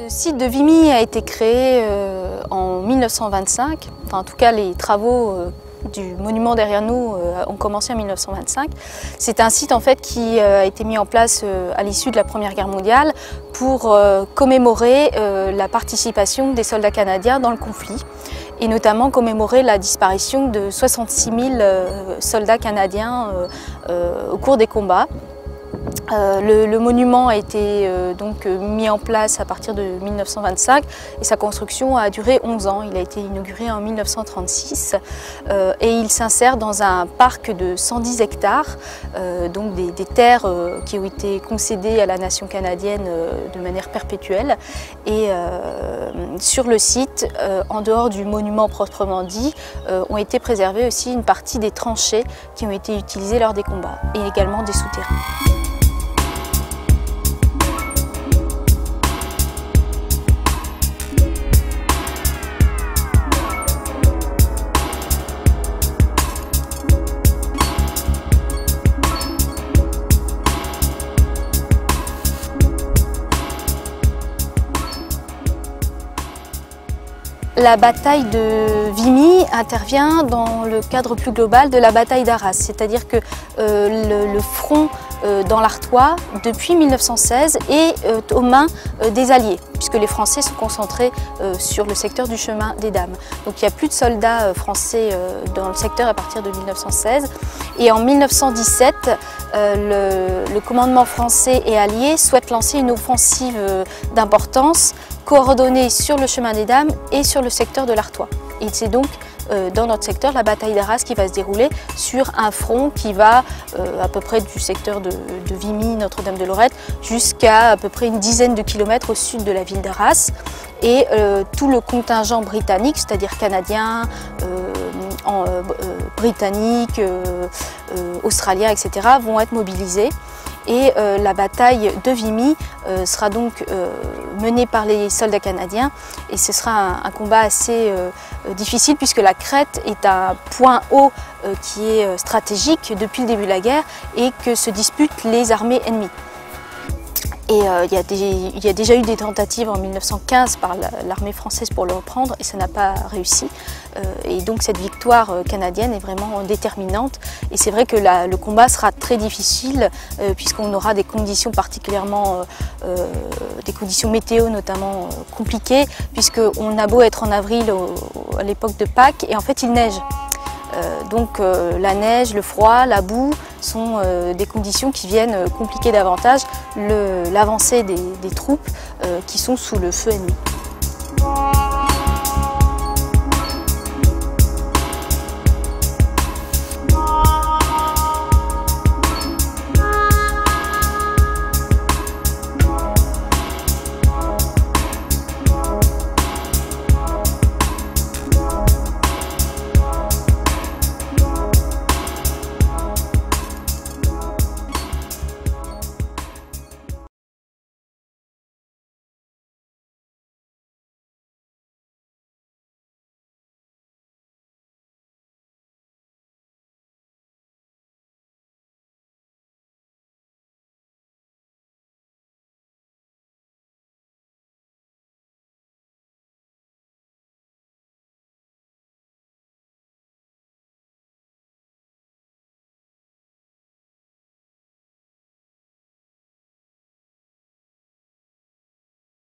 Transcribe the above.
Le site de Vimy a été créé en 1925, enfin en tout cas les travaux du monument derrière nous ont commencé en 1925. C'est un site en fait qui a été mis en place à l'issue de la Première Guerre mondiale pour commémorer la participation des soldats canadiens dans le conflit et notamment commémorer la disparition de 66 000 soldats canadiens au cours des combats. Le monument a été donc mis en place à partir de 1925 et sa construction a duré 11 ans. Il a été inauguré en 1936 et il s'insère dans un parc de 110 hectares, donc des terres qui ont été concédées à la nation canadienne de manière perpétuelle. Et sur le site, en dehors du monument proprement dit, ont été préservées aussi une partie des tranchées qui ont été utilisées lors des combats et également des souterrains. La bataille de Vimy intervient dans le cadre plus global de la bataille d'Arras, c'est-à-dire que le front dans l'Artois, depuis 1916, est aux mains des Alliés, puisque les Français sont concentrés sur le secteur du chemin des Dames. Donc il n'y a plus de soldats français dans le secteur à partir de 1916. Et en 1917, le commandement français et allié souhaite lancer une offensive d'importance coordonnée sur le chemin des Dames et sur le secteur de l'Artois. Et c'est donc dans notre secteur la bataille d'Arras qui va se dérouler sur un front qui va à peu près du secteur de Vimy, Notre-Dame-de-Lorette, jusqu'à à peu près une dizaine de kilomètres au sud de la ville d'Arras. Et tout le contingent britannique, c'est-à-dire canadien, britannique, australien, etc., vont être mobilisés. Et la bataille de Vimy sera donc menée par les soldats canadiens et ce sera un combat assez difficile puisque la crête est un point haut qui est stratégique depuis le début de la guerre et que se disputent les armées ennemies. Et il y a déjà eu des tentatives en 1915 par l'armée française pour le reprendre et ça n'a pas réussi. Et donc cette victoire canadienne est vraiment déterminante. Et c'est vrai que le combat sera très difficile puisqu'on aura des conditions particulièrement, des conditions météo notamment compliquées, puisqu'on a beau être en avril à l'époque de Pâques et en fait il neige. Donc la neige, le froid, la boue sont des conditions qui viennent compliquer davantage l'avancée des troupes qui sont sous le feu ennemi.